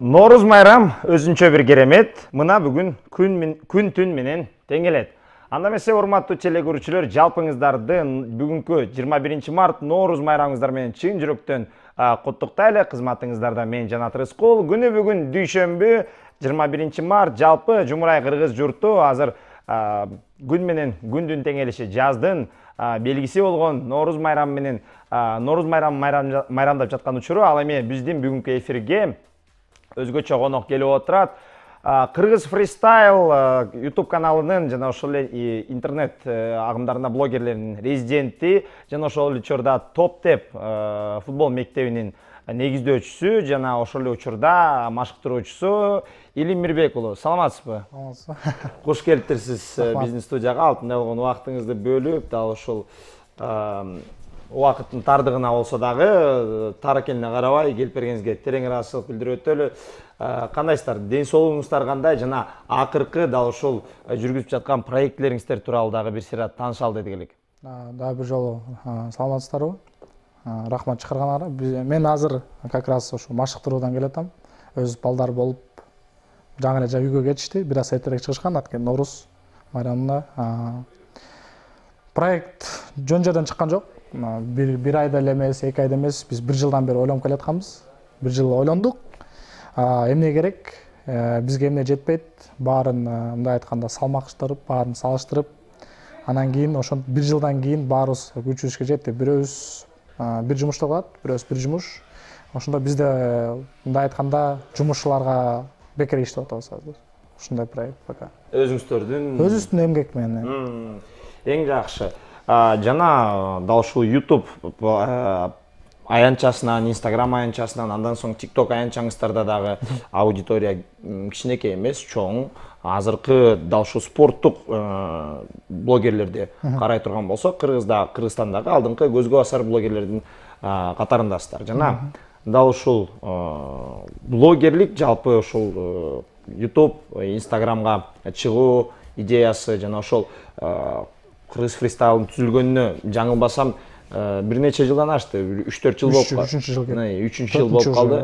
Nooruz майрам өзүнчө бир керемет. Мына бүгүн күн түн менен тең келет. Анда эмесе урматтуу теле көрүүчүлөр, жалпыңыздарды бүгүнкү 21 март Nooruz майрамыңыздар менен чын жүрөктөн куттуктайлы. Кызматыңыздарда мен Жанат Рыскул. Күнү бүгүн дүйшөмбү 21 март. Жалпы Жумурай кыргыз журту азыр күн менен күндүн теңелиши жаздын белгиси болгон Nooruz майрамы менен Nooruz майрамдап жаткан учуру. Ал эми биздин бүгүнкү эфирге өзгөчө конок келип отурат. Кыргыз фристайл YouTube каналынын жана ошол эле интернет агымдарында блогерлердин резиденти жана ошол учурда топ деп футбол мектебинин негиздөөчүсү жана ошол эле учурда машыктыруучусу Илим Мирбек уулу. Саламатсызбы? Саламатсызбы. Куш келиптирсиз биздин студияга. Алтындай болгон убактыңызды бөлүп, дал ошол убакыттын тардыгына болсо дагы тар экенине карабай келип бергениңизге терең ыраазычылык билдирип өтөлү. Кандайсыздар? Ден соолугуңуздар кандай? Жана акыркы дал ошол жүргүзүп жаткан проектлериңиздер тууралуу дагы бир сыйра таанышалы дедик элек. Да, бир жолу саламатсыздарбы? Рахмат чакырганыңарга. Мен азыр как раз ошо машыктыруудан келатам. Өз балдар болуп, жаңы эле үйгө кетишти. Бир аз эртерээк чыгышкан, анткени Nooruz майрамына. Проект жөн жерден чыккан жок. Bir ayda эле эмес, 2 айда эмес, биз 1 жылдан бери ойлонуп келатканбыз. 1 жыл ойлондук. Эмне керек? Бизге эмне жетпейт? Баарын мындай айтканда салмаштырып, баарын салыштырып, анан кийин ошо 1 жылдан кийин баарыбыз күчүбүзгө жетти. Бирөөбүз бир жумушта кылат, бирөөбүз бир жумуш. Ошондо бизде мындай айтканда жумушчуларга бекер иштеп атабыз азыр. Ушундай проект пока. Өзүбүздүн эмгек менен. Эң жакшы. Жана дал ушул YouTube аянтчасынан, Instagram аянтчасынан, андан соң TikTok аянтчаңыздарда дагы аудитория кичинекей эмес, чоң. Азыркы дал ушул спорттук блогерлерди карай турган болсок, Кыргызстандагы алдыңкы көзгө басар блогерлердин катарындасыздар. Жана дал ушул блогерлик жалпы ушул YouTube, Instagramга чыгуу идеясы жана ошол Кыргыз фристайлдын түзүлгөнүнө жаңылбасам бир нече жылдан ашты, 3-4 жыл болуп калды. 3-4 жыл болуп калды.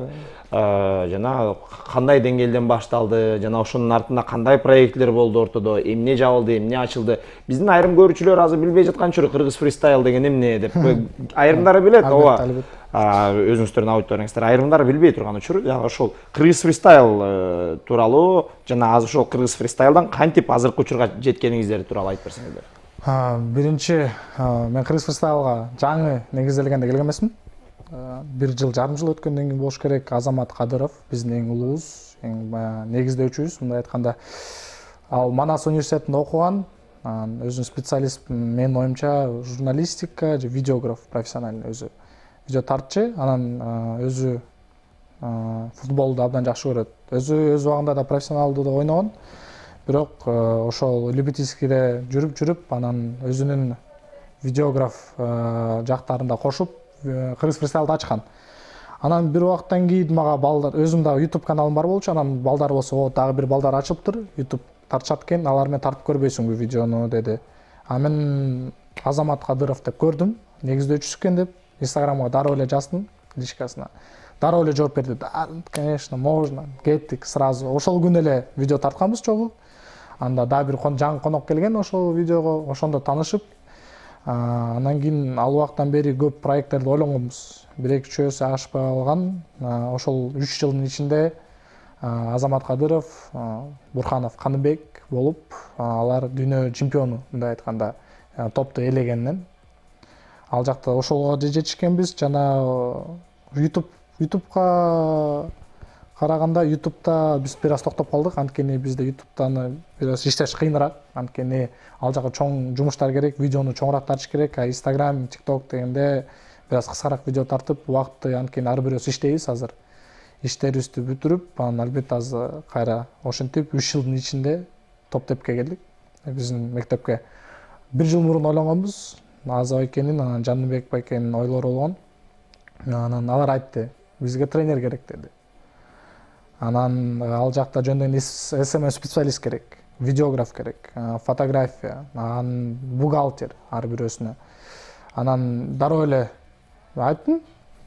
Жана кандай деңгээлден башталды, жана ошонун артында кандай проектлер болду ортодо, эмне жабылды, эмне ачылды. Биздин айрым көрүүчүлөр азыр билбей жаткан чүрү Кыргыз фристайл деген эмне деп. Айрымдары билет, ооба. Өзүңүздөрдүн аудиторияңыздар айрымдары билбей турган учур. Ошол Кыргыз фристайл тууралуу жана азыр ошол Кыргыз фристайлдан кантип азыркы учурга жеткениңиздер тууралуу айтып берсеңиздер. Биринчи мен Кыргыз фристайлга жаңы негизделгенде келген эмесмин. 1 жыл жарым жыл өткөндөн кийин болуш керек. Азамат Кадыров биздин эң улуубуз, эң негиздөөчүбүз. Мындай айтканда ал Манас университетинде окуган, өзүнүн специалист, менин оюмча журналистика же видеограф профессиональный, өзү видео тартчы, анан өзү футболду абдан жакшы көрөт. Өзү өз убагында да профессионалдуу да ойногон. Бирок ошол любительскийде жүрүп, анан өзүнүн видеограф жактарында кошуп Кыргыз фристайлды ачкан. Анан бир убакыттан кийин мага балдар, өзүм дагы YouTube каналым бар болчу, анан балдар болсо, дагы бир балдар ачылыптыр, YouTube тартышат экен, алар менен тартып көрбөйсүңбү видеону деди. Мен Азамат Кадыров деп көрдүм, негиздөөчүсү экен деп, Instagramга дароо эле жаздым, личкасына. Дароо эле жооп берди. Да, конечно, можно. Кеттик сразу. Ошол күнү эле видео тартканбыз чогуу. Анда да бир жаңы конок келген ошол видеого, ошондо таанышып, анан кийин ал убактан бери көп проекттерди ойлонгонбуз. 1-2 ашпай калган. Ошол 3 жылдын ичинде Азамат Кадыров, Бурханов, Каныбек болуп, алар дүйнө чемпиону, мындай айтканда, топту ээлегенден. Ал жакта ошолго жетишкенбиз. Жана YouTubeга караганда, YouTube'да биз бир аз токтоп калдык, анткени бизде YouTube'дан бир аз иштеш кыйыныраак, анткени ал жака чоң жумуштар керек, видеону чоңураак тартыш керек. Instagram, TikTok дегенде бир аз кыскараак видео тартып, убакытты, анткени ар бирөөбүз иштейбиз азыр. Иштерибизди бүтүрүп, анан албетте азыр кайра ошентип 3 жылдын ичинде топ тепке келдик. Биздин мектепке 1 жыл мурун ойлонгонбуз, Аза байкенин, анан Жаныбек байкенин ойлору болгон. Анан алар айтты, бизге тренер керек деди. Анан ал жакта жөндөн SMM специалист керек, видеограф керек, фотография, анан бухгалтер ар бирөөсүнө. Анан дароо эле айттым,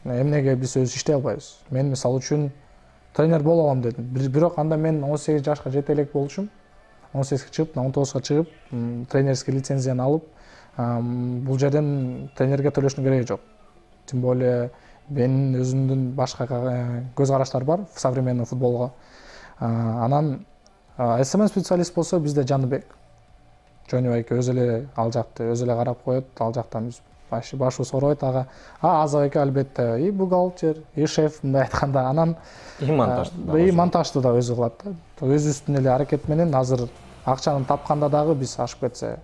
эмнеге биз өзү иштей албайбыз? Мен мисалы үчүн тренер боло алам дедим. Бирок анда мен 18 жашка жете элек болушум. 18-ке чыгып, 19-га чыгып, тренерский лицензияны алып, бул жерден тренерге төлөшүнүн кереги жок. Тем более менин өзүмдүн башка көз караштар бар в современный футболго. Анан СМ специалист болсо бизде Жаныбек Жонибек өзү эле ал жакты өзү эле карап коет, ал жактан биз башыбыз ооройт ага. Азабек албетте и бухгалтер, и шеф мындай айтканда, анан и монтажды да өзү кылат да. Өзүбүздүн эле аракет менен азыр акчаны тапканда дагы биз ашып кетсе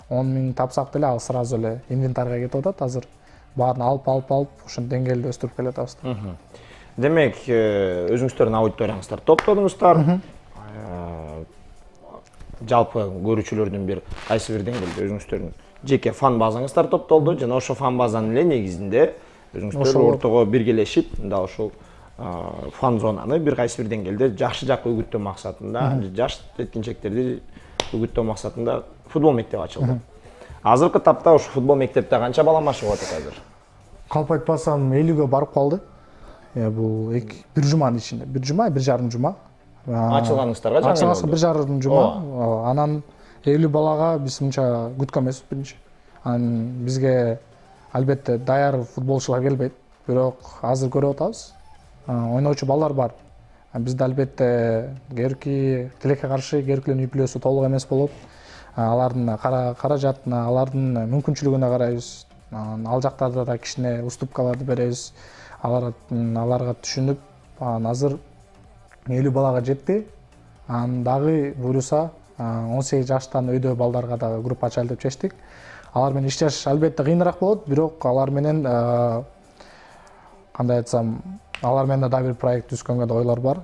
10 миң тапсак деле ал сразу эле инвентарга кетип атат. Азыр баарын алып ошол деңгээлде өстүрүп келатабыз. Демек, өзүңүздөрдүн аудиторияңыздар топтодуңуздар. Жалпы көрүүчүлөрдүн кайсы бир деңгээлде өзүңүздөрдүн жеке фан базаңыздар топтолду жана ошо фан базанын эле негизинде өзүңүздөр ортого биргелешип, мындай ошол фан зонаны бир кайсы бир деңгээлде жакшы жакка үгүттөө максатында, жаш жеткинчектерди үгүттөө максатында футбол мектеби ачылды. Азыркы тапта ушу футбол мектепте канча бала машыгып атат азыр? Калп айтпасам 50ге барып калды. Бул бир жуманын ичинде, бир жарым жума. Ачылганыңыздарга жаңы ачылганга бир жарым жума. Анан 50 балага биз мынча күткөн эмеспиз биринчи. Анан бизге албетте даяр футболчулар келбейт, бирок азыр көрүп атабыз. Ойноочу балдар бар. Бизде албетте керки тилекке каршы керкилердин үй бүлөсү толук эмес болуп, алардын каражатына, алардын мүмкүнчүлүгүнө карайбыз. Ал жактарда да кичине уступкаларды беребиз. Аларга түшүнүп, азыр 50 балага жетти. Дагы буюрса 18 жаштан өйдө балдарга дагы группа ачайлы деп чечтик. Алар менен иштеш албетте кыйыныраак болот, бирок алар менен кандай айтсам, алар менен дагы бир проект түзгөнгө да ойлор бар.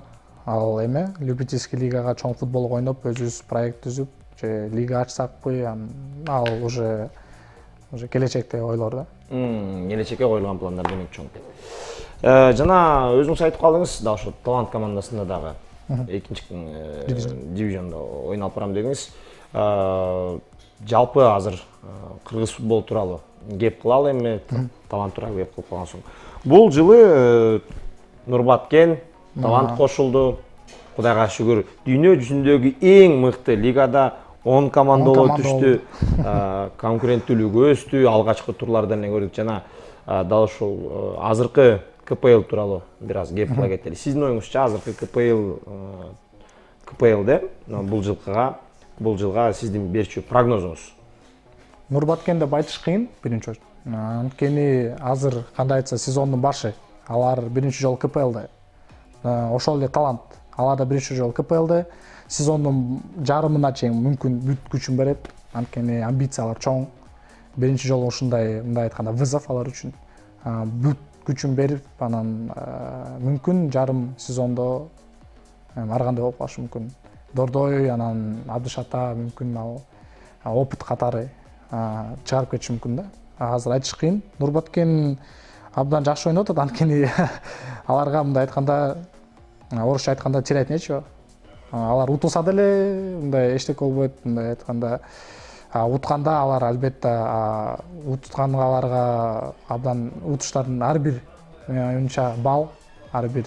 Ал эме любительский лигага чоң футбол ойноп, өзүбүз проект түзүп, же лига ачсакпы, ал уже келечекте ойлор да. Келечекке коюлган пландар демек чоң. Жана өзүңүз айтып калдыңыз, да ошо талант командасында дагы экинчи дивизиондо ойноп барам дедиңиз. Жалпы азыр кыргыз футболу тууралуу кеп кылалы эми, талант тууралуу кеп кылып калган соң. Бул жылы Нурбаткен талант кошулду. Кудайга шүгүр, дүйнө жүзүндөгү эң мыкты лигада 10 команда болуп түштү. Конкуренттүүлүгү өстү, алгачкы турлардан эле көрдүк. Жана дал ушул азыркы КПЛ тууралуу бир аз кеп кыла кетели. Сиздин оюңузча азыркы КПЛде бул жылга сиздин берчү прогнозуңуз? Нурбаткен деп айтыш кыйын биринчи. Анткени азыр кандай айтса сезондун башы. Алар биринчи жолу КПЛде. Ошол эле талант. Алар да биринчи жолу КПЛде. Сезондун жарымына чейин мүмкүн бүт күчүн берет. Анткени амбициялар чоң. Биринчи жолу ушундай, мындай айтканда, вызов алар үчүн. Бүт күчүн берип, анан мүмкүн жарым сезондо ар кандай болуп калышы мүмкүн. Дордой, анан Абдышата мүмкүн ал опыт катары чыгарып кетиши мүмкүн да. Азыр айтыш кыйын. Нурбаткен абдан жакшы ойноп атат, анткени аларга мындай айтканда, орусча айтканда терять нечего. Алар утулса деле мындай эчтеке болбойт, мындай айтканда. Утканда алар албетте утканга аларга абдан утуштардын ар бир оюнча балл, ар бир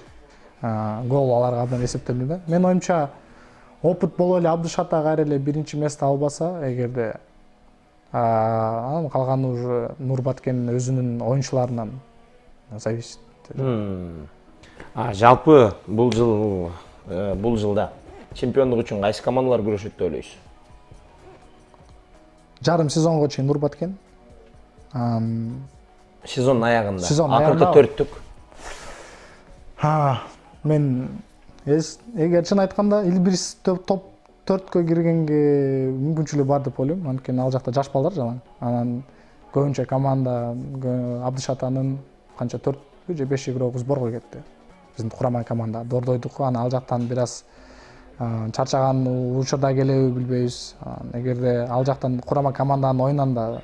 гол аларга абдан эсептелди да. Мен оюмча опыт боло эле Абдышата кайра эле биринчи место албаса, эгерде анан калганы уже Нурбаткен өзүнүн оюнчуларынан зависит. Жалпы бул жылда чемпиондук үчүн кайсы командалар күрөшөт деп ойлойсуз? Жарым сезонго чейин Нурбаткен. Сезондун аягында. Акыркы төрттүк. Мен эгер чын айтканда Илбирис топ 4кө киргенге мүмкүнчүлүгү бар деп ойлойм. Анткени ал жакта жаш балдар жалаң. Анан көбүнчө команда Абдышатанын канча 4 же 5 игрогу сборго кетти. Биздин курама команда Дордойдуку, анан ал жактан бир аз чарчаган учурда келеби билбейбиз. Эгерде ал жактан курама команданын оюнунан да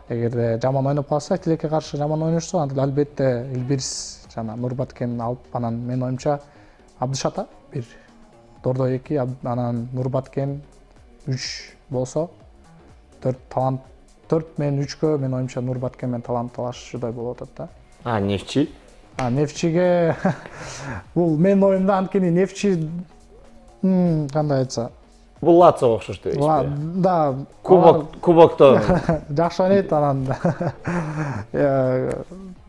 эгерде жаман ойноп калса, тилекке каршы жаман ойношсо, анда албетте Илбирис жана Нурбаткен алып, анан мен оюмча Абдышата 1, Дордой 2, анан Нурбаткен 3 болсо, 4 талант 4 менен 3кө мен оюмча Нурбаткен менен талант талашчудай болуп атат да. Нефчи? Нефтчиге бул менин оюмда анткени Нефтчи кандай айтса Бул Лацио окшош дейсизби? Да, Кубокто жакшы ойнойт анан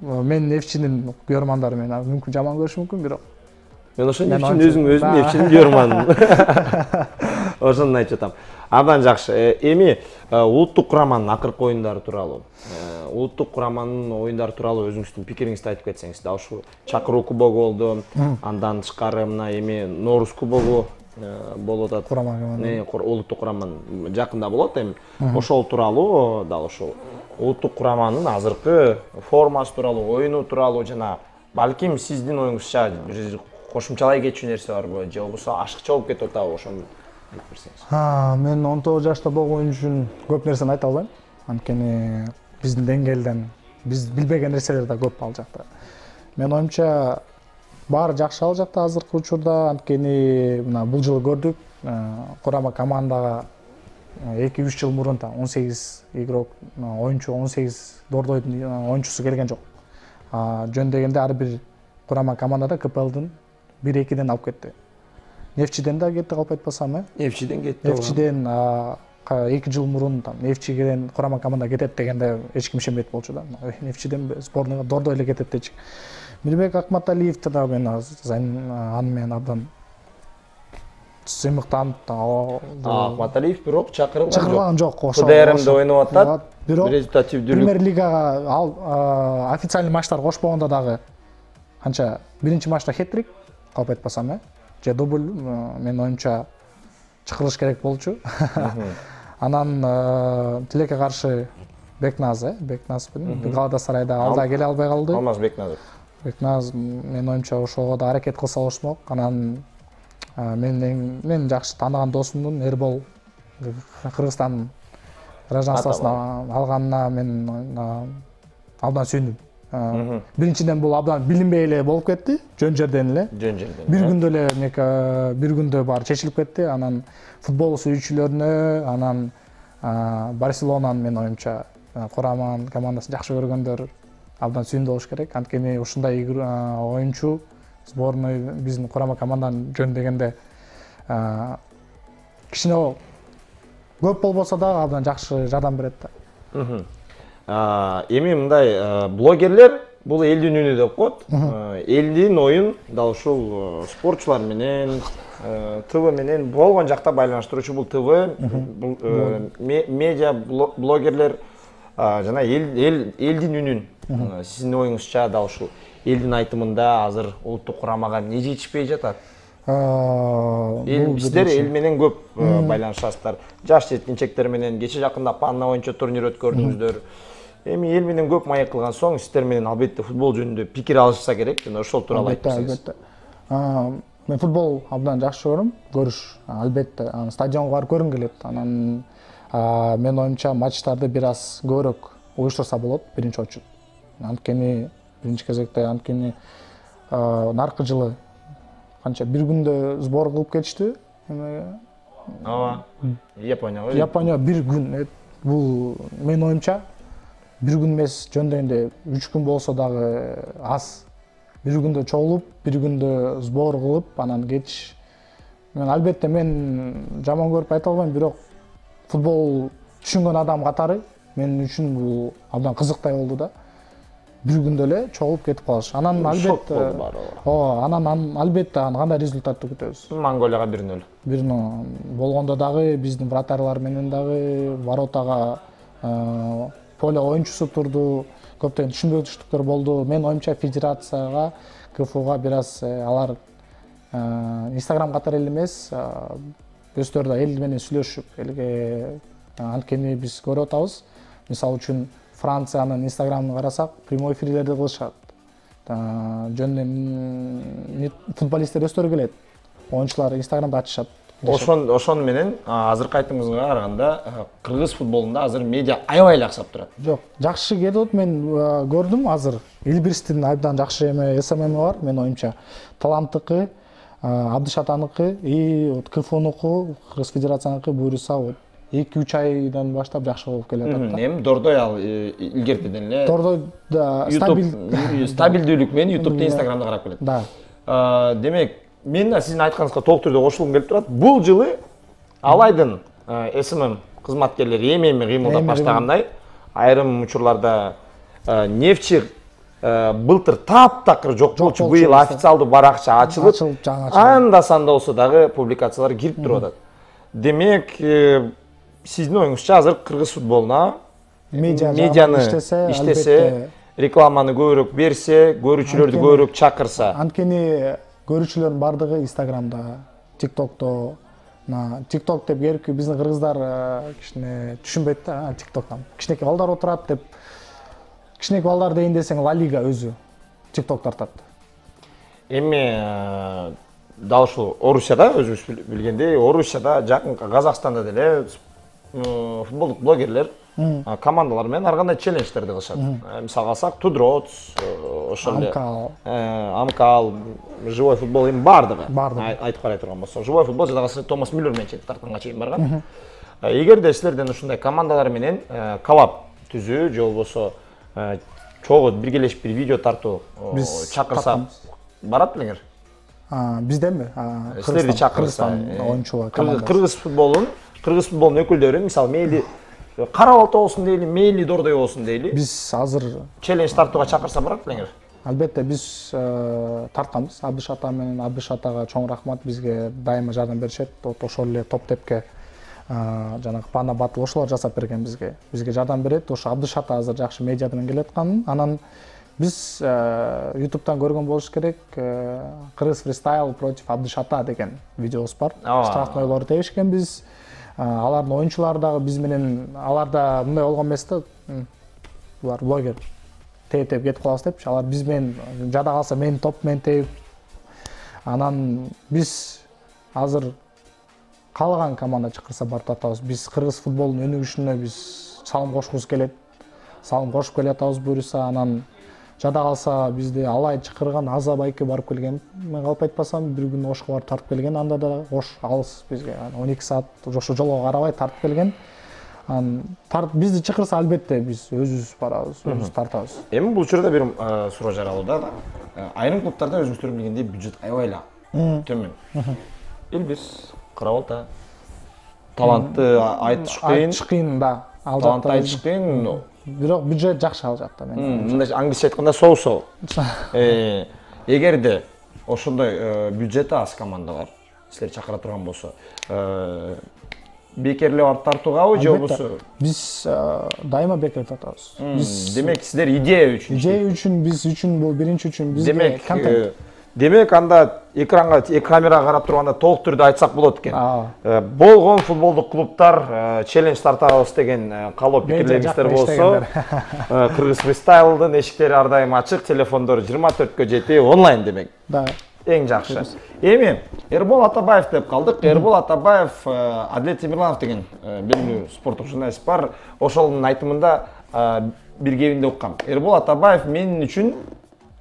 мен Нефтчинин көрөрмандары мени мүмкүн жаман көрүшү мүмкүн, бирок мен ошо өзүм Нефтчинин көрөрманмын. Ошондон айтып жатам. Абдан жакшы. Эми улуттук кураманын акыркы оюндары тууралуу, улуттук кураманын оюндары тууралуу өзүңүздүн пикириңизди айтып кетсеңиз. Да ушу Чакыруу кубогу болду, андан тышкары мына эми Нооруз кубогу болуп атат. Улуттук кураман жакында болот эми. Ошол тууралуу, дал ошол улуттук кураманын азыркы формасы тууралуу, оюну тууралуу жана балким сиздин оюңузча бир кошумчалай кетчү нерсе барбы, же болбосо ашыкча болуп кетип атабы, ошону айтып берсеңиз. Мен 19 жашта болгон үчүн көп нерсени айта албайм. Анткени биздин деңгээлден биз билбеген нерселер да көп ал жакта. Менин оюмча баары жакшы ал жакта азыркы учурда, анткени мына бул жылы көрдүк, курама командага 2-3 жыл мурун 18 игрок, оюнчу 18 Дордойдун оюнчусу келген жок. Жөн дегенде ар бир курама командада КПЛдын 1-2ден алып кетти. Нефтчиден да кетти, калп айтпасам, Нефтчиден кетти. Нефтчиден 2 жыл мурун Нефтчиден курама команда кетет дегенде эч ким ишенбейт болчу да. Нефтчиден сборныйга Дордой эле кетет дечи. Мирбек Акматалиевди да мен аны менен абдан сыймыктанып Акматалиев бирок чакырылган жок. КДРМде ойноп атат. Бирок результативдүүлүк Премьер лигага ал официальный матчтар кошпогондо дагы канча биринчи матчта хет-трик, калп айтпасам, же дубль, менин оюмча чакырылыш керек болчу. Анан Тилекке каршы Бекназ Галатасарайда ал да келе албай калды. Алмаз Бекназов. Бекназ менин оюмча ошого да аракет кылса болушмок. Анан мен жакшы тааныган досумдун Эрбол Кыргызстан гражданствосын алганына мен абдан сүйүндүм. Биринчиден бул абдан билинбей эле болуп кетти, жөн жерден эле. Бир күндө баары чечилип кетти. Анан футбол сүйүүчүлөрүнө, анан Барселонанын менин оюмча кураман командасын жакшы көргөндөр абдан сүйүндү болуш керек. Анткени ушундай оюнчу сборной биздин курама команданын жөн дегенде кичине көп болбосо да абдан жакшы жардам берет да. Эми мындай блогерлер бул элдин үнү деп коет. Элдин оюн дал ушул спортчулар менен, ТВ менен болгон жакта байланыштыруучу бул ТВ, бул медиа блогерлер жана элдин үнүн сиздин оюңузча дал ушул элдин айтымында азыр улуттук курамага эмне жетишпей жатат? Сиздер эл менен көп байланышасыздар. Жаш жеткинчектер менен кече жакында Панна боюнча турнир өткөрдүңүздөр. Эми эл менен көп маек кылган соң сиздер менен албетте футбол жөнүндө пикир алышса керек. Жана ошол тууралуу айтып берсеңиз. Мен футбол абдан жакшы көрөм. Көрүш албетте стадионго барып көргүм келет. Анан менин оюмча матчтарды бир аз көбүрөөк уюштурса болот биринчи очур. Анткени биринчи кезекте наркы жылы канча бир күндө сбор кылып кетишти. Япония бир күн. Бул менин оюмча бир күн эмес, жөн дегенде 3 күн болсо дагы аз. Бир күндө чогулуп, бир күндө сбор кылып, анан кетиш. Албетте мен жаман көрүп айта албайм, бирок футбол түшүнгөн адам катары мен үчүн бул абдан кызыктай болду да. Бир күндө эле чогулуп кетип калыш. Анан албетте анан албетте кандай результатты күтөбүз. Монголияга 1-0. 1-0 болгондо дагы биздин вратарлар менен дагы воротага поле оюнчусу турду. Көптөгөн түшүнбөштүктөр болду. Мен оюмча федерацияга, КФУга бир аз алар Instagram катары эле эмес, өздөрү да эл менен сүйлөшүп, элге анткени биз көрүп атабыз. Мисалы үчүн Франциянын Instagramын карасак, прямой эфирлерди кылышат. Жөн футболисттер өздөрү келет. Оюнчулар Instagramда ачышат. Ошон менен азыркы айтымыңызга караганда кыргыз футболунда азыр медиа аябай эле аксап турат. Жок, жакшы кетип атат. Мен көрдүм азыр Элбирстин абдан жакшы СММ бар, менин оюмча. Таланттыкы, Абдышатаныкы, КФУнуку, Кыргыз Федерацияныкы буюрса 2-3 айдан баштап жакшы болуп келатат да. Эми Дордой ал илгертеден эле Дордойда стабилдүүлүк менен YouTube'да, Instagram'da карап келет. Да. Демек, мен да сиздин айтканыңызга толук түрдө кошулгум келип турат. Бул жылы Алайдын СММ кызматкерлери эми кыймылдап баштагандай, айрым учурларда нефтчи былтыр таптакыр жок болчу, быйыл официалдуу баракча ачылып, анда-санда болсо дагы публикациялар кирип туруп атат. Демек, сиздин оюңузча азыр кыргыз футболуна медианы иштесе, рекламаны көбүрөөк берсе, көрүүчүлөрдү көбүрөөк чакырса. Анткени көрүүчүлөрдүн бардыгы Инстаграмда, ТикТокто, ТикТок деп керки биздин кыргыздар кичине түшүнбөйт да, ТикТоктан. Кичинекей балдар отурат деп, кичинекей балдар дейин десең, Ла Лига өзү ТикТок тартат. Эми дал ушул Орусияда өзүңүз билгендей, Орусияда жакын Казакстанда деле футболдук блогерлер командалар менен ар кандай челлендждерди кылышат. Мисалга алсак, Тудроц, ошол эле Амкал, Живой футбол эми бардыгы. Айтып карай турган болсо, Живой футбол жадагы Томас Мюллер менен тартымга чейин барган. Эгерде силерден ушундай командалар менен коллаб түзүү же болбосо чогуу биргелешип бир видео тартуу чакырса, барат элеңер? Бизденби? Силерди чакырса, оюнчулар кыргыз футболунун өкүлдөрү, мисалы мейли Кара Балта болсун дейли, мейли Дордой болсун дейли. Биз азыр челлендж тартууга чакырса барат элеңер? Албетте биз тартканбыз. Абдыш ата менен Абдыш атага чоң рахмат, бизге дайыма жардам беришет. Ошол эле топ тепке жанагы пана батыл ошолор жасап берген бизге. Бизге жардам берет. Ошо Абдыш ата азыр жакшы медиа менен келаткан. Анан биз YouTube'дан көргөн болуш керек. Кыргыз фристайл против Абдыш ата деген видеобуз бар. Штрафнойлорду тебишкен биз. Алардын оюнчулары дагы биз менен, аларда мындай болгон эмес да. Булар блогер. Теп кетип калабыз депчи. Алар биз менен жада калса менин топ менен тебип. Анан биз азыр каалаган команда чакырса барып атабыз. Биз кыргыз футболунун өнүгүшүнө биз салым кошкубуз келет. Салым кошуп келатабыз буюрса, анан жада калса бизди Алай чакырган Аза байке барып келген. Мен калп айтпасам, бир күн Ошко барып тартып келген. Анда да Ош алыс бизге 12 саат ошо жолго карабай тартып келген. Бизди чакырса албетте биз өзүбүз барабыз, өзүбүз тартабыз. Эми бул учурда бир суроо жаралууда да. Айрым клубтарда өзүңүздөр билгендей бюджет аябай эле төмөн. Элбис, Кара Балта, талантты айтыш кыйын да. Талантты айтыш кыйын. Бирок бюджет жакшы ал жакта мен. Мындай англисче айтканда соусо. Эгерде ошондой бюджети аз командалар силер чакыра турган болсо, бекерлеп алып тартуугабы же болбосо? Биз дайыма бекер тартабыз. Демек сиздер идея үчүн. Идея үчүн, биз үчүн бул биринчи үчүн бизге контент. Демек анда экранга, камерага карап турганда толук түрдө айтсак болот экен. Болгон футболдук клубтар челлендж тартабыз деген калоо пикирлериңиздер болсо, Кыргыз фристайлдын эшиктери ар дайым ачык, телефондор 24кө жети, онлайн демек. Да. Эң жакшы. Эми Эрбол Атабаев деп калдык. Эрбол Атабаев, Адлет Темирланов деген белгилүү спорттук журналист бар. Ошонун айтымында бир кебинде уккам. Эрбол Атабаев менин үчүн,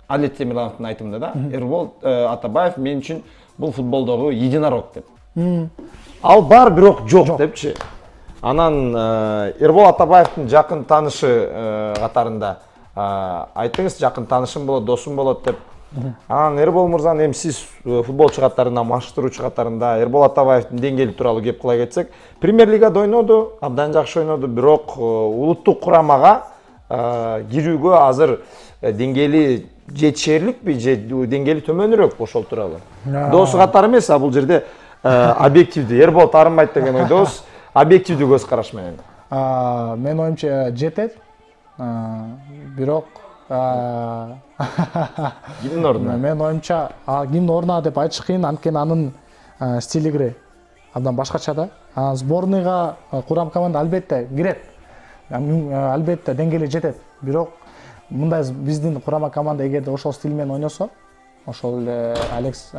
Адлет Темирлановдун айтымында да, Эрбол Атабаев мен үчүн бул футболдогу единорог деп. Ал бар, бирок жок депчи. Анан Эрбол Атабаевдин жакын таанышы катарында айтыңыз, жакын таанышым болот, досум болот деп. Анан Эрбол мырзанын эми сиз футболчу катарында, маштыруучу катарында Эрбол Атабаевдин деңгээли тууралуу кеп кыла кетсек, Премьер лигада ойноду, абдан жакшы ойноду, бирок улуттук курамага кирүүгө азыр деңгээли жетишерликпи же деңгээли төмөнүрөөк, ошол тууралуу. Досу катары эмес, бул жерде объективдүү, Эрбол таарынбайт деген ойдобуз, объективдүү көз караш менен. Мен оюмча жетет, бирок кимдин ордуна? Мен оюмча кимдин ордуна деп айтыш кыйын, анткени анын стиль игре абдан башкача да. Сборныйга курам команда албетте кирет. Албетте деңгээли жетет. Бирок мындай биздин курама команда эгерде ошол стиль менен ойносо, ошол эле Алекс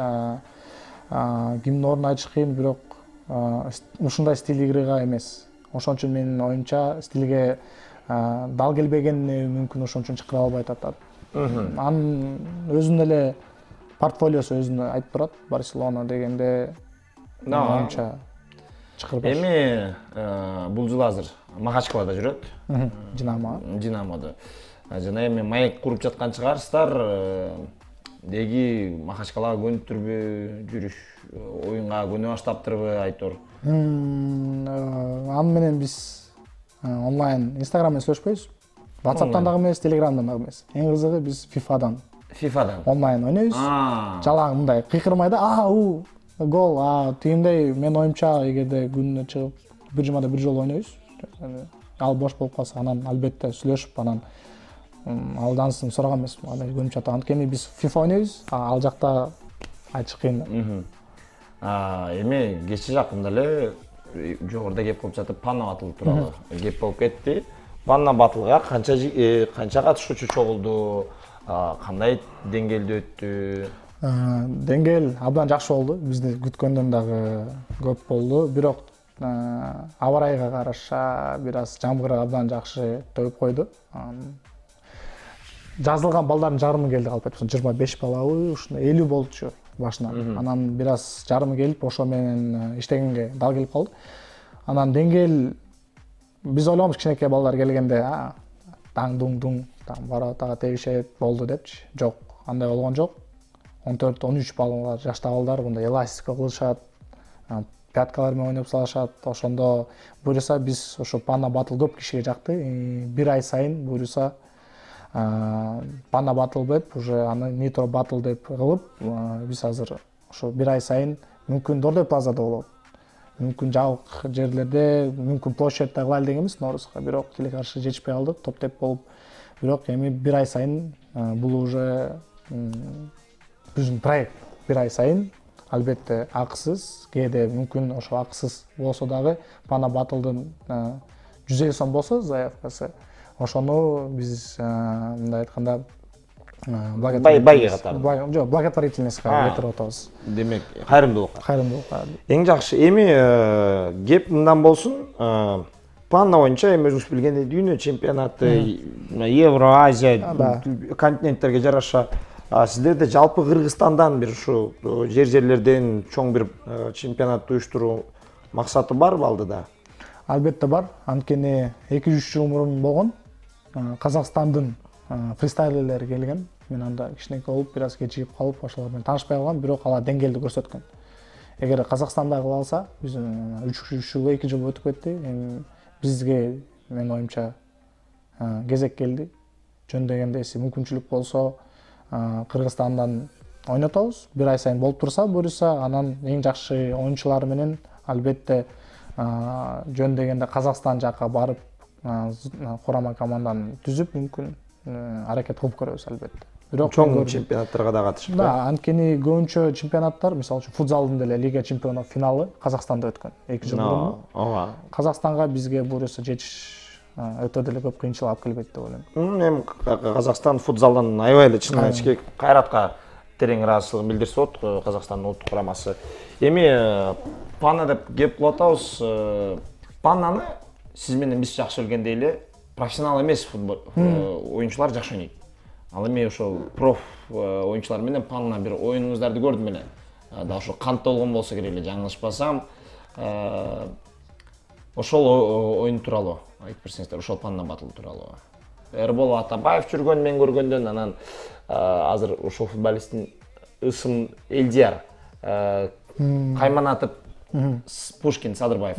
кимдин ордуна айтыш кыйын, бирок ушундай стиль играга эмес. Ошон үчүн менин оюмча стилге дал келбегени мүмкүн, ошон үчүн чакыра албай атат. Анын өзүнүн эле портфолиосу өзүнө айтып турат, Барселона дегенде оюмча. Чыкырбаш. Эми бул жыл азыр Махачкалада жүрөт. Динамода. Жана эми маек куруп жаткан чыгарсыздар. Деги Махачкалага көнүптүрбү, жүрүш оюнга көнө баштаптырбы Айтор? Аны менен биз онлайн Instagram менен сүйлөшпөйбүз. WhatsApp'tan дагы эмес, Telegram'dan дагы эмес. Эң кызыгы биз FIFA'дан онлайн ойнойбуз. Жалаң мындай кыйкырмай да, гол, тигиндей мен оюмча эгерде күнүнө чыгып бир жумада бир жолу ойнойбуз. Ал бош болуп калса, анан албетте сүйлөшүп, анан алдан соң сураган эмесмин, андай көрүнүп жатат. Анткени биз FIFA ойнойбуз, ал жакта айтыш кыйын да. Эми кечээ жакында эле жогоруда кеп кылып жатып Панна батыл тууралуу кеп болуп кетти. Панна батылга канча катышуучу чогулду, кандай деңгээлде өттү? Деңгээл абдан жакшы болду. Бизди күткөндөн дагы көп болду. Бирок аба ырайга караша бир аз жамгыр абдан жакшы төгүп койду. Жазылган балдардын жарымы келди калып айтпасам 25 балабы, ушундай 50 болчу башынан. Анан бир аз жарымы келип, ошо менен иштегенге дал келип калды. Анан деңгээл биз ойлогонбуз кичинекей балдар келгенде таң-дуң там воротага тегишет болду депчи. Жок, андай болгон жок. 14-13 балдар, жашта балдар мындай эластика кылышат, пяткалар менен ойноп салышат. Ошондо буюрса биз ошо Панна батыл көп кишиге жакты. Бир ай сайын буюрса Панна батыл деп, уже аны Nitro батыл деп кылып, биз азыр ошо бир ай сайын мүмкүн Дордой плазада болот. Мүмкүн жабык жерлерде, мүмкүн площадьда кылайлы дегенбиз Ноорузга, бирок тили каршы жетишпей калды, топ-теп болуп. Бирок эми бир ай сайын бул уже биздин проект. Бир ай сайын албетте акысыз, кээде мүмкүн ошо акысыз болсо дагы Панна батылдын 150 сом болсо заявкасы, ошону биз мындай айтканда байга катары. Жок, благотворительностька кетирип атабыз. Демек, кайрымдуулукка. Кайрымдуулукка. Эң жакшы. Эми кеп мындан болсун, Панна боюнча эми өзүңүз билгендей дүйнө чемпионаты, Евро, Азия континенттерге жараша сиздерде жалпы Кыргызстандан бир ушу жерлерден чоң бир чемпионат уюштуруу максаты барбы алдыда? Албетте бар. Анткени 2-3 жыл мурун болгон Казакстандын фристайлерлери келген. Мен анда кичинекей болуп, бир аз кечигип калып, ошолор менен таанышпай калгам, бирок алар деңгээлди көрсөткөн. Эгер Казакстанда кыла алса, биз 3 жыл, 2 жыл өтүп кетти. Эми бизге мен оюмча кезек келди. Жөн дегенде мүмкүнчүлүк болсо Кыргызстандан ойнотобуз. Бир ай сайын болуп турса, буюрса анан эң жакшы оюнчулар менен албетте жөн дегенде Казакстан жакка барып, курама команданы түзүп, мүмкүн аракет кылып көрөбүз албетте. Бирок чоң чемпионаттарга да катышып. Да, анткени көбүнчө чемпионаттар, мисалы үчүн футзалдын деле Лига чемпионов финалы Казакстанда өткөн 2 жыл мурун. Ооба. Казакстанга бизге буюрса жетиш өтө деле көп кыйынчылык алып келбейт деп ойлойм. Эми Казакстан футзалдан аябай эле чын ички кайратка терең ыраазычылыгын билдирсе болот Казакстандын улуттук курамасы. Эми Панна деп кеп кылып атабыз. Паннаны сиз менен биз жакшы билгендей эле профессионал эмес оюнчулар жакшы ойнойт. Ал эми ошол проф оюнчулар менен Панна бир оюнуңуздарды көрдүм эле. Да ошо кантта болгон болсо керек эле, жаңылышпасам. Ошол оюн тууралуу айтып берсеңиздер, ошол Панна батыл тууралуу. Эрбол Атабаев жүргөн мен көргөндөн, анан азыр ошол футболисттин ысым Элдияр Кайманатов, Пушкин, Садырбаев.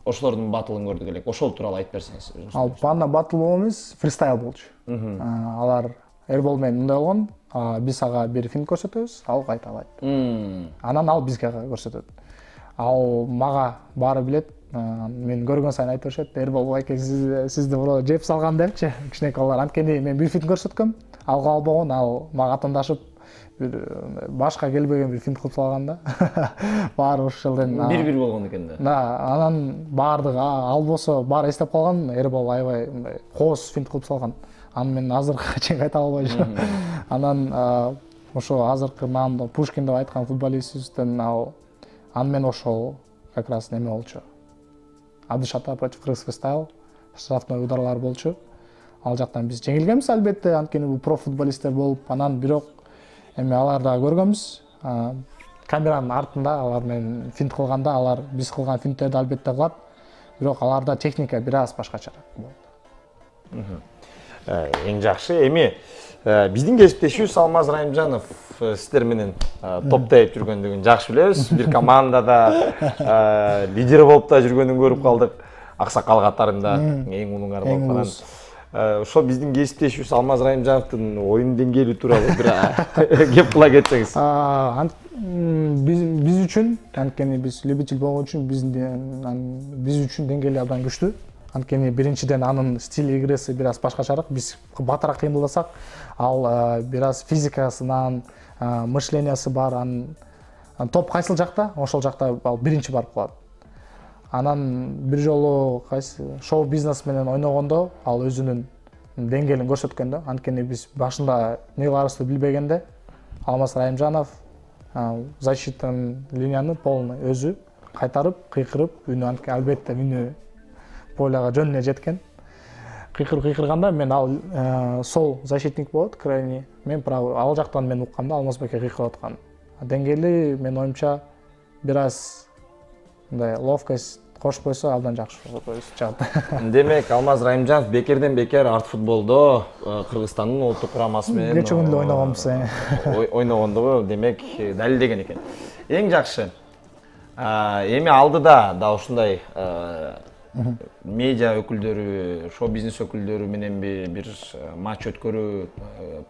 Ошолордун батылын көрдүк элек. Ошол тууралуу айтып берсеңиз. Ал Панна батыл эмес, фристайл болчу. Алар Эрбол менен мындай болгон, биз ага бир фильм көрсөтөбүз, ал кайта алат. Анан ал бизге көрсөтөт. Ал мага баары билет. Мен көргөн сайын айтып беришет, Эрбол байке сизди жеп салган депчи. Кичинекей алар, анткени мен бир фильм көрсөткөм, ал калбаган, ал мага атындашып бир башка келбеген бир фильм кылып салган да. Баары ошол жерден бир болгон экен да. Да, анан баардыгы ал болсо баары эстеп калган, Эрбол аябай мындай кооз фильм кылып салган. Аны мен азыркыга чейин айта албайм. Анан ошо азыркы наамда Пушкин деп айткан футболистибизден аны мен ошол как раз неме болчу. Абдышата против Кыргыз фристайл, штрафной ударлар болчу. Ал жактан биз жеңилгенбиз албетте, анткени бул проф футболисттер болуп, анан бирок эми аларды көргөнбүз. камеранын артында алар менен финт кылганда алар биз кылган финттерди албетте кылат, бирок аларда техника бир аз башкачараак болот. Эң жакшы. Эми биздин кесиптешибиз Алмаз Райымжанов сиздер менен топ тээп жүргөндүгүн жакшы билебиз. Бир командада лидер болуп да жүргөнүн көрүп калдык. Аксакал катарында эң улуңар болуп калган. Ошо биздин кесиптешибиз Алмаз Райымжановдун оюн деңгээли тууралуу бир кеп кыла кетсеңиз. Биз үчүн, анткени биз любитель болгон үчүн биз үчүн деңгээли абдан күчтүү. Анткени биринчиден анын стиль игреси бир аз башкачараак. Биз батыраак кыймылдасак, ал бир аз физикасынан, мышлениясы бар. Топ кайсыл жакта, ошол жакта ал биринчи барып калат. Анан бир жолу шоу бизнес менен ойногондо ал өзүнүн деңгээлин көрсөткөн да. Анткени биз башында эмне кыларыбызды билбегенде Алмаз Райымжанов защитный линияны полный өзү кайтарып, кыйкырып, үнү албетте үнү поляга жөнүнө жеткен. Кыйкырганда мен ал сол защитник болот, крайний. Мен право ал жактан мен уккам да Алмазбекке кыйкырып аткан. Деңгээли мен оюмча бир аз мындай ловкость кошпойсо абдан жакшы чыгат. Демек, Алмаз Райымжанов бекерден бекер арт футболдо Кыргызстандын улуттук курамасы менен кече күндө ойногонбуз. Ойногондугу демек далилдеген экен. Эң жакшы. Эми алдыда да ушундай медиа өкүлдөрү, шоу бизнес өкүлдөрү менен бир матч өткөрүү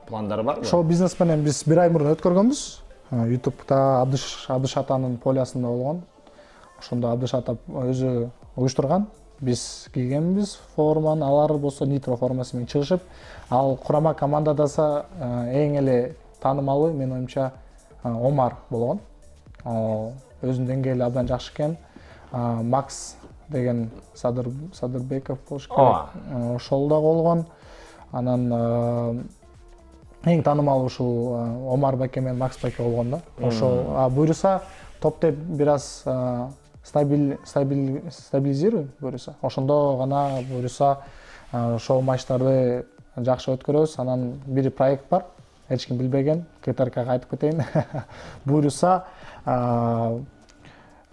пландары барбы? Шоу бизнес менен биз бир ай мурун өткөргөнбүз. YouTube'да Абдыш Атанын полиясында болгон. Ошондо Абдыш Ата өзү уюштурган. Биз кийгенбиз форманы, алар болсо Нитро формасы менен чыгышып, ал курама командадаса эң эле таанымалы мен оюмча Омар болгон. Өзүнүн деңгээли абдан жакшы экен. Макс деген Садырбеков болуш керек. Ошол да болгон. Анан эң таанымал ушул Омар Баке менен Макс Баке болгон да. Ошол буюрса топтеп бир аз стабилизируй буюрса. Ошондо гана буюрса шоу матчтарды жакшы өткөрөбүз. Анан бир проект бар. Эч ким билбеген. КТРКга айтып кетейин. Буюрса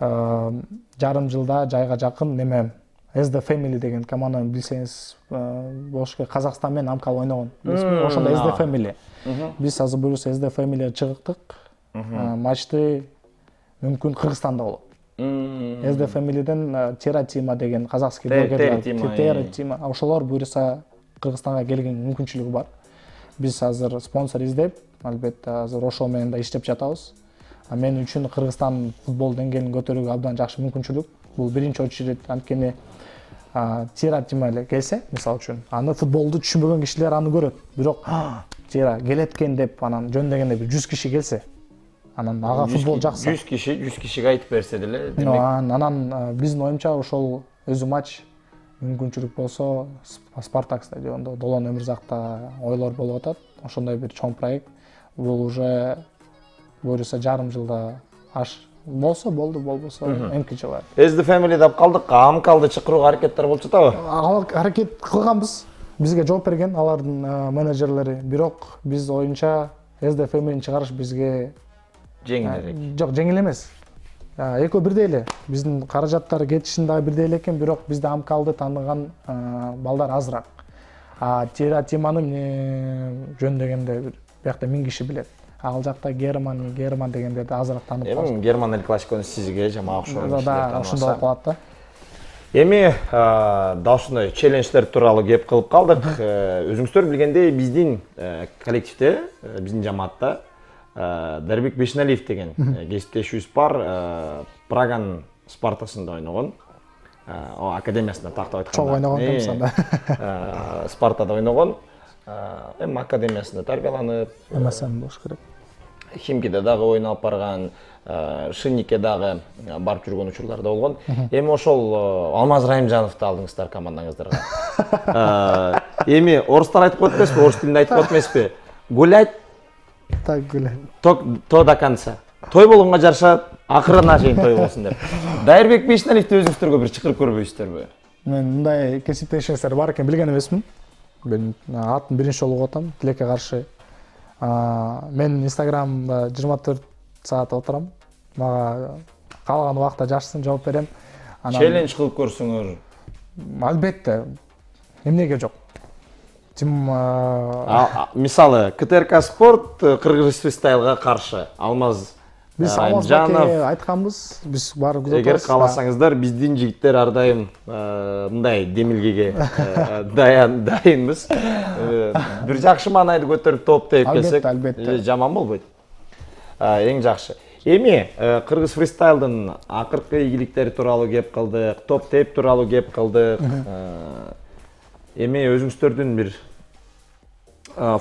жарым жылда жайга жакын неме SD Family деген команданы билсеңиз болуш керек. Казакстан менен Амкал ойногон. Ошондо SD Family. Биз азыр буюрса SD Family'ге чыгыктык. Матчты мүмкүн Кыргызстанда болот. SD Family'ден Тера Тима деген казакский блогерлер, Тера Тима, ошолор буюрса Кыргызстанга келген мүмкүнчүлүгү бар. Биз азыр спонсор издеп, албетте азыр ошол менен да иштеп жатабыз. Мен үчүн Кыргызстан футбол деңгээлин көтөрүүгө абдан жакшы мүмкүнчүлүк. Бул биринчи очередь, анткени Тера Тима эле келсе, мисалы үчүн, аны футболду түшүнбөгөн кишилер аны көрөт. Бирок Тера келет экен деп анан жөндөгөндө бир 100 киши келсе, анан ага футбол жакса 100 кишиге айтып берсе деле, демек. Анан биздин оюмча ошол өзү матч мүмкүнчүлүк болсо Спартак стадиондо Долон Өмүрзакта ойлор болуп атат. Ошондой бир чоң проект. Бул уже буюрса жарым жылда болсо болду, болбосо эмки жылы. SD Family деп калдык, Амкалды чакырууга аракеттер болуп жатабы? Аракет кылганбыз. Бизге жооп берген алардын менеджерлери. Бирок биз оюнча SD Family'ни чыгарыш бизге жеңил элек. Жок, жеңил эмес. Экөө бирдей эле. Биздин каражаттар кетишин дагы бирдей эле экен, бирок бизде Амкалды тааныган балдар азыраак. Тера Тиманын жөндөгөндө биякта 1000 киши билет. Ал жакта Герман дегендерди азыраак таанып калат. Герман Эль Классикону сизге жама окшогон кишилер тааныбаса. Ошондой болуп калат да. Эми да ушундай челлендждер тууралуу кеп кылып калдык. Өзүңүздөр билгендей биздин коллективде, биздин жамаатта Дарбек Бешналиев деген кесиптешибиз бар. Праганын Спартасында ойногон. Академиясында тактап айтканда. Чоң ойногон темсанда. Спартада ойногон. Академиясында тарбияланып, МСМ болуш керек. Химкиде дагы ойын алып барган, Шинникке дагы барып жүргөн учурлар да болгон. Эми ошол Алмаз Райымжановду алдыңыздар командаңыздарга. Эми орустар айтып коет эмеспи, орус тилинде айтып коет эмеспи? Гулять, так гулять. То до конца. Той болгонго жараша акырына чейин той болсун деп. Дарбек Бешналиевди өзүңүздөргө бир чакырып көрбөйсүздөрбү? Мен мындай кесиптешиңиздер бар экен билген эмесмин. Мен атын биринчи жолу угуп атам, тилекке каршы. Мен Инстаграмда 24 саат отурам. мага калган убакта жашсын, жооп берем. Челлендж кылып көрсөңөр. Албетте. Эмнеге жок? Мисалы, КТРК Спорт Кыргыз фристайлга каршы. Алмаз Биз Алмазбеке айтканбыз, биз баары күзөтөбүз. Эгер кааласаңыздар, биздин жигиттер ар дайым мындай демилгеге дайынбыз. Бир жакшы маанайды көтөрүп топ тееп келсек, жаман болбойт. Эң жакшы. Эми Кыргыз фристайлдын акыркы ийгиликтери тууралуу кеп калдык, топ тееп тууралуу кеп калдык. Эми өзүңүздөрдүн бир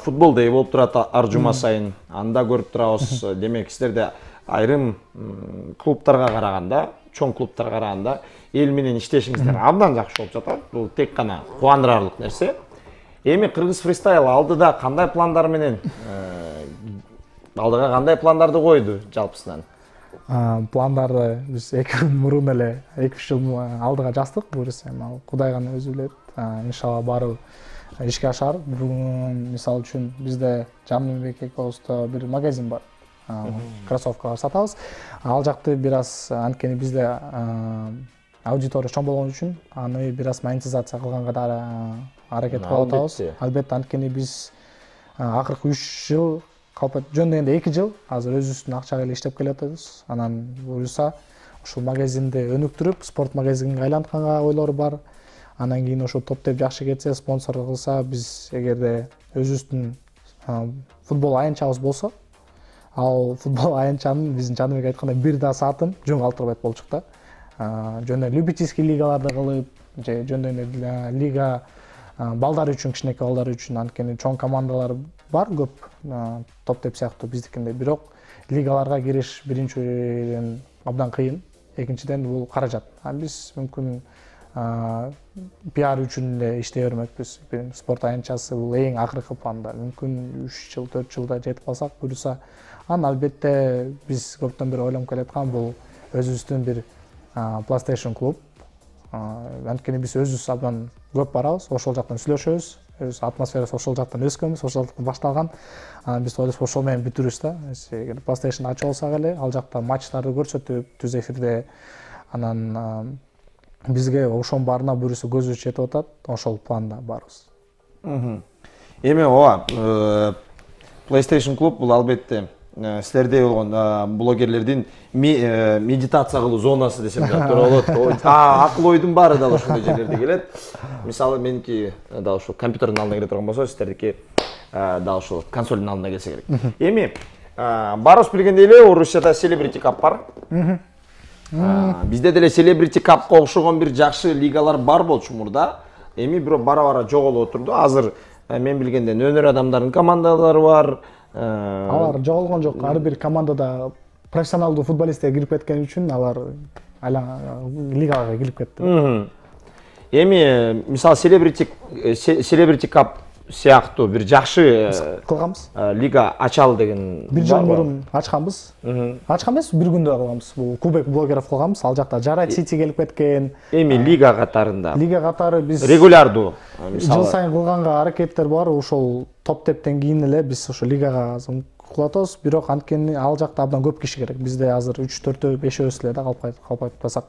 футбол дей болуп турат ар жума сайын. Анда көрүп турабыз. Демек, силерде айрым клубтарга караганда, чоң клубтарга караганда эл менен иштешиңиздер абдан жакшы болуп жатат. Бул тек гана кубандырарлык нерсе. Эми Кыргыз фристайл алдыда кандай пландар менен алдыга кандай пландарды койду жалпысынан? Пландарды биз 2 жыл мурун эле 2-3 жыл алдыга жаздык. Буюрса, Кудай гана өзү билет. Иншалла баары ишке ашар. Бүгүн мисалы үчүн бизде Жамбылбек экөөбүздө бир магазин бар. Кроссовкалар сатабыз. Ал жакты бир аз анткени бизде аудитория чоң болгон үчүн аны бир аз монетизация кылганга да аракет кылып атабыз. Албетте, анткени биз акыркы 3 жыл жөн дегенде 2 жыл азыр өзүбүздүн акчага эле иштеп келатабыз. Анан буюрса ушул магазинди өнүктүрүп, спорт магазинге айлантканга ойлор бар. Анан кийин ошо топ деп жакшы кетсе, спонсор кылса, биз эгерде өзүбүздүн футбол аянтчабыз болсо, ал футбол аянтчанын биздин Жаныбек айткандай бир да саатын жөн калтырбайт болчук да. Жөн эле любительский лигаларды кылып, же жөн эле лига балдар үчүн, кичинекей балдар үчүн, анткени чоң командалар бар көп, топ деп сыяктуу биздикинде. Бирок лигаларга кириш биринчиден абдан кыйын, экинчиден бул каражат. Биз мүмкүн пиар үчүн эле иштей бермекпиз. Спорт аянтчасы бул эң акыркы планда. Мүмкүн 3 жыл, 4 жылда жетип калсак, буюрса, албетте биз көптөн бери ойлонуп келаткан бул өзүбүздүн бир PlayStation клуб. Анткени биз өзүбүз абдан көп барабыз, ошол жактан сүйлөшөбүз. Өз атмосферасы ошол жактан өскөнбүз, ошол жактан башталган. Биз ойлойбуз ошол менен бүтүрүбүз да. Эгер PlayStation ачып алсак эле, ал жакта матчтарды көрсөтүп, түз эфирде анан бизге ошонун баарына буюрса көзүбүз жетип атат, ошол планда барбыз. Эми ооба, PlayStation клуб бул албетте силердей болгон блогерлердин медитация кылуу зонасы десем туура болот. Акыл ойдун баары дал ошондой жерлерде келет. Мисалы, меники дал ушул компьютердин алдына келе турган болсо, силердики дал ушул консолдун алдына келсе керек. Эми баарыбыз билгендей эле, Орусияда Celebrity Cup бар. Бизде деле Celebrity Cup'ка окшогон бир жакшы лигалар бар болчу мурда. Эми бирок бара-бара жоголуп отурду. Азыр мен билгенден өнөр адамдардын командалары бар. Алар жоголгон жок. Ар бир командада профессионалдуу футболисттер кирип кеткен үчүн алар лигага кирип кетти. Эми мисалы Celebrity Cup сыяктуу бир жакшы кылганбыз. Лига ачалы деген Бир жыл мурун ачканбыз. Ачкан эмес, бир күндө кылганбыз. Бул Кубек блогеров кылганбыз. Ал жакта Жарат Сити келип кеткен. Эми лига катарында. Лига катары биз регулярдуу жыл сайын кылганга аракеттер бар. Ошол топ тептен кийин эле биз ошо лигага кулатабыз. Бирок анткени ал жакта абдан көп киши керек. Бизде азыр 3-4 5-өбүз эле да калп айтпасак.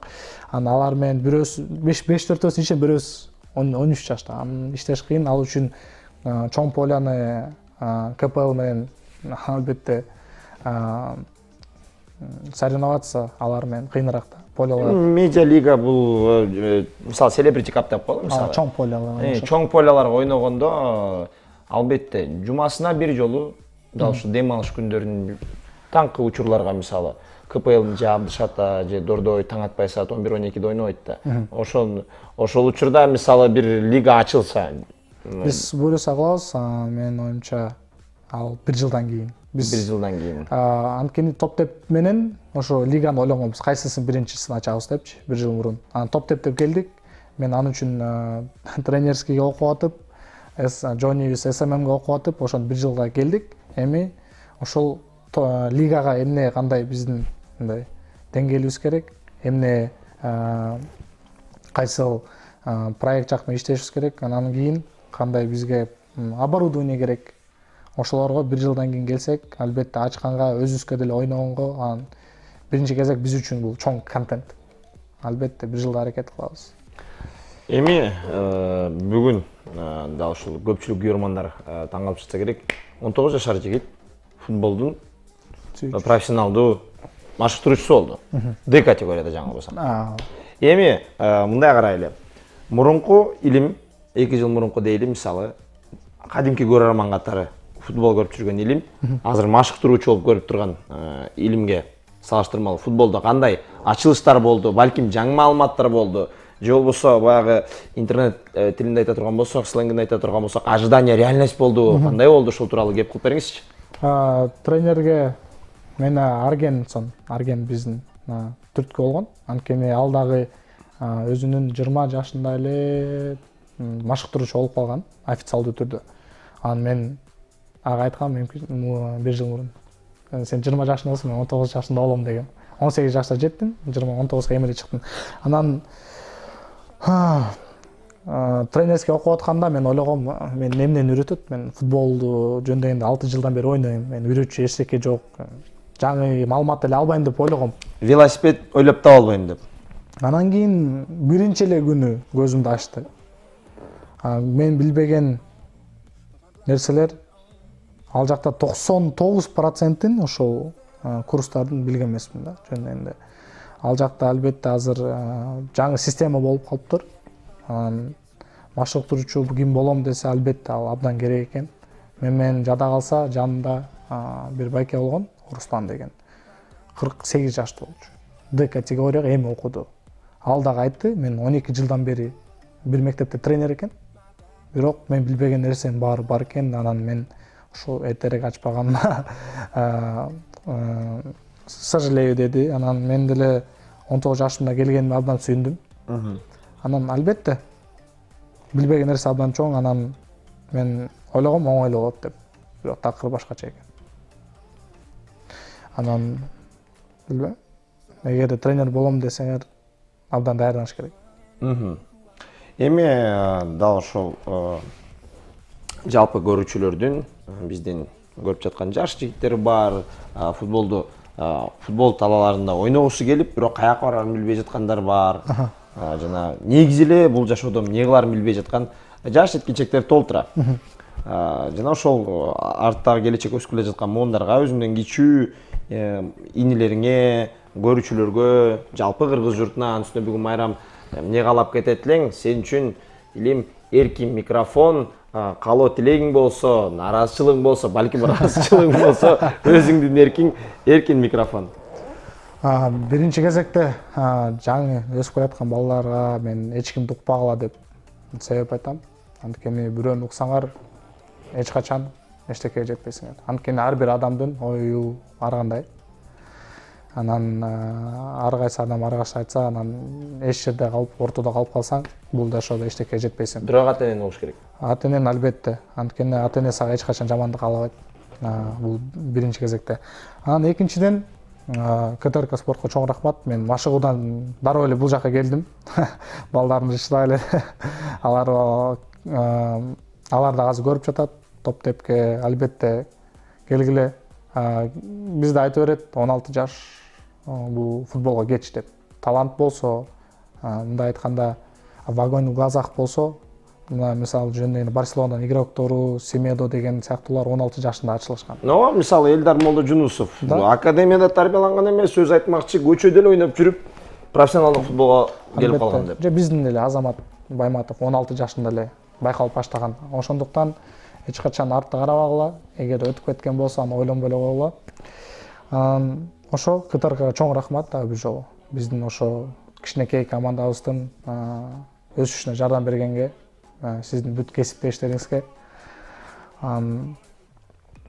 Анан алар менен бирөөс 5-4өбүздүн ичинен бирөөс 13 жашта. Анын иштеш кыйын. Ал үчүн чоң поляны КПЛ менен албетте соревноваться алар менен кыйыныраак да. Полялар. Медиа лига бул мисалы Celebrity Cup деп коелу мисалы. Чоң полялар. Чоң полялар ойногондо албетте жумасына бир жолу дал ушул дем алыш күндөрүнүн таңкы учурларга мисалы КПЛдин же Абдышата же Дордой таң атпай саат 11-12-де ойнойт да. Ошол учурда мисалы бир лига ачылса, биз буюрса кылабыз. Менин оюмча ал 1 жылдан кийин. Биз 1 жылдан кийин. Анткени топ теп менен ошо лиганы ойлонгонбуз. Кайсысын биринчисин ачабыз депчи 1 жыл мурун. Анан топ теп деп келдик. Мен аны үчүн тренерскийге окуп атып, Джонибис СММге окуп атып, ошону 1 жылга келдик. Эми ошол лигага эмне кандай биздин мындай деңгээлибиз керек, эмне кайсыл проект жакта иштешибиз керек, анан кийин кандай бизге оборудование керек. Ошолорго 1 жылдан кийин келсек, албетте ачканга өзүбүзгө деле ойногонго, анан биринчи кезек биз үчүн бул чоң контент. Албетте бир жылда аракет кылабыз. Эми бүгүн дал ушул көпчүлүк көрөрмандар таң калып жатса керек, 19 жашар жигит футболдун профессионалдуу машыктыруучусу болду. D категорияда жаңылбасам. Эми мындай карайлы. Мурунку илим, 2 жыл мурунку дейли, мисалы, кадимки көрөрман катары футбол көрүп жүргөн илим, азыр машыктыруучу болуп көрүп турган илимге салыштырмалуу футболдо кандай ачылыштар болду, балким жаңы маалыматтар болду, же болбосо баягы интернет тилинде айта турган болсок, сленгинде айта турган болсок, ожидание реальность болду, кандай болду, ушул тууралуу кеп кылып бериңизчи. Тренерге мени Арген биздин түрткү болгон. Анткени ал дагы өзүнүн 20 жашында эле машыктыруучу болуп калган, официалдуу түрдө. Анан мен ага айткам, бир жыл мурун. Сен 20 жашында болсоң, мен 19 жашында болом деген. 18 жашта жеттим, 19 эмеле чыктым. Анан тренерский окуп атканда мен ойлогом, мен эмнени үйрөтөт? Мен футболду жөндөгөндө 6 жылдан бери ойнойм. Мен үйрөтчү эчтеке жок. Жаңы маалымат эле албайм деп ойлогом. Велосипед ойлоп таба албайм деп. Анан кийин биринчи эле күнү көзүмдү ачты. Мен билбеген нерселер ал жакта 99%-ин ошол курстардын билген эмесмин да, жөндөгөндө. Ал жакта албетте азыр жаңы система болуп калыптыр. Машыктыруучу ким болом десе, албетте ал абдан керек экен. Мен жада калса, жанында бир байке болгон, Руслан деген. 48 жаштуу болчу. D категорияга эми окуду. Ал дагы айтты, мен 12 жылдан бери бир мектепте тренер экен. Бирок мен билбеген нерсенин баары бар экен. Анан мен ошо эртерээк ачпаганына сожалею деди. Анан мен деле 19 жашымда келгениме абдан сүйүндүм. Анан албетте билбеген нерсе абдан чоң. Анан мен ойлогом оңойлуу болот деп. Бирок такыр башкача экен. Анан билбейм. Эгерде тренер болом десеңер, абдан даярданыш керек. Эми дал ошол жалпы көрүүчүлөрдүн биздин көрүп жаткан жаш жигиттер бар, футбол талааларында ойногусу келип, бирок каяка барарын билбей жаткандар бар. Жана негизи эле бул жашоодо эмне кыларын билбей жаткан жаш жеткинчектер толтура. Жана ошол арттагы келечек өсүп келе жаткан моондарга өзүңдөн кичүү инилериңе, көрүүчүлөргө, жалпы кыргыз журтуна, анын бүгүн майрам эмне каалап кетет элең? Сен үчүн илим эркин микрофон, каалоо тилегиң болсо, нараазычылыгың болсо, балким ыраазычылыгың болсо, өзүңдүн эркин микрофон. Биринчи кезекте жаңы өсүп келаткан балдарга мен эч кимди укпагыла деп себеп айтам. Анткени бирөөнү уксаңар, эч качан эчтекеге жетпейсиңер. Анткени ар бир адамдын ою ар кандай. Анан ар кайсы адам ар кайсы айтса, анан эч жерде калып, ортодо калып калсаң, бул жашоодо эчтекеге жетпейсиң. Бирок ата-энең болуш керек. Ата-энең албетте, анткени ата-эне сага эч качан жамандык каалабайт. Бул биринчи кезекте. Анан экинчиден, КТРК спортко чоң рахмат. Мен машыгуудан дароо эле бул жака келдим. Балдарымды шыдай эле. Алар да азыр көрүп жатат. Топ тепке албетте келгиле. Бизде айтып берет, 16 жаш бул футболго кеч деп. Талант болсо, мындай айтканда, огонь в глазах болсо, мисалы жөнүндө Барселонадан игроктору, Семедо деген сыяктуулар 16 жашында ачылышкан. Мисалы Элдар Молдожунусов академияда тарбияланган эмес, сөз айтмакчы, көчөдө эле ойноп жүрүп, профессионалдык футболго келип калган деп. Же биздин эле Азамат Байматов 16 жашында эле байкалып баштаган. Ошондуктан эч качан артты карабагыла, эгер өтүп кеткен болсо, аны ойлонбой эле койгула. Ошо КТРКга чоң рахмат дагы бир жолу. Биздин ошо кичинекей командабыздын өсүшүнө жардам бергенге, сиздин бүт кесиптештериңизге,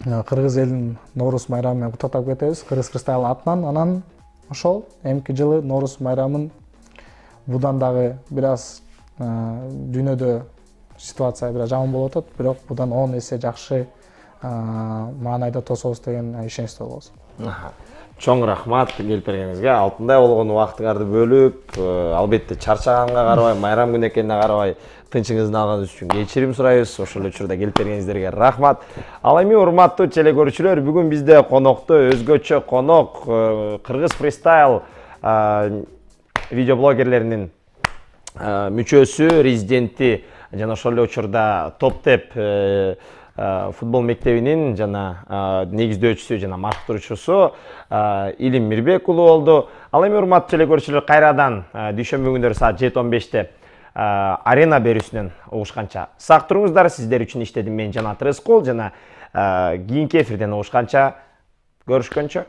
кыргыз элин Ноорус майрамы менен куттуктап кетебиз, Кыргыз фристайл атынан. Анан ошол эмки жылы Ноорус майрамын будан дагы бир аз дүйнөдө ситуация бир жаман болуп атат, бирок будан 10 эсе жакшы маанайда тособуз деген ишеничте болобуз. Чоң рахмат келип бергениңизге. Алтындай болгон убактыңарды бөлүп, албетте чарчаганга карабай, майрам күнү экенине карабай, тынчыңызды алганыңыз үчүн кечирим сурайбыз. Ошол учурда келип бергениңиздерге рахмат. Ал эми урматтуу телекөрүүчүлөр, бүгүн бизде конокто өзгөчө конок Кыргыз фристайл видеоблогерлеринин мүчөсү, резиденти жана ошол эле учурда Топтеп футбол мектебинин жана негиздөөчүсү жана машыктыруучусу Илим Мирбек уулу болду. Ал эми урматтуу телекөрүүчүлөр, кайрадан дүйшөмбү күндөрү саат 7:15-те арена берүүсүнөн угушканча сак туруңуздар. Сиздер үчүн иштедим мен Жанат Рыскул жана кийинки эфирден угушканча көрүшкөнчө.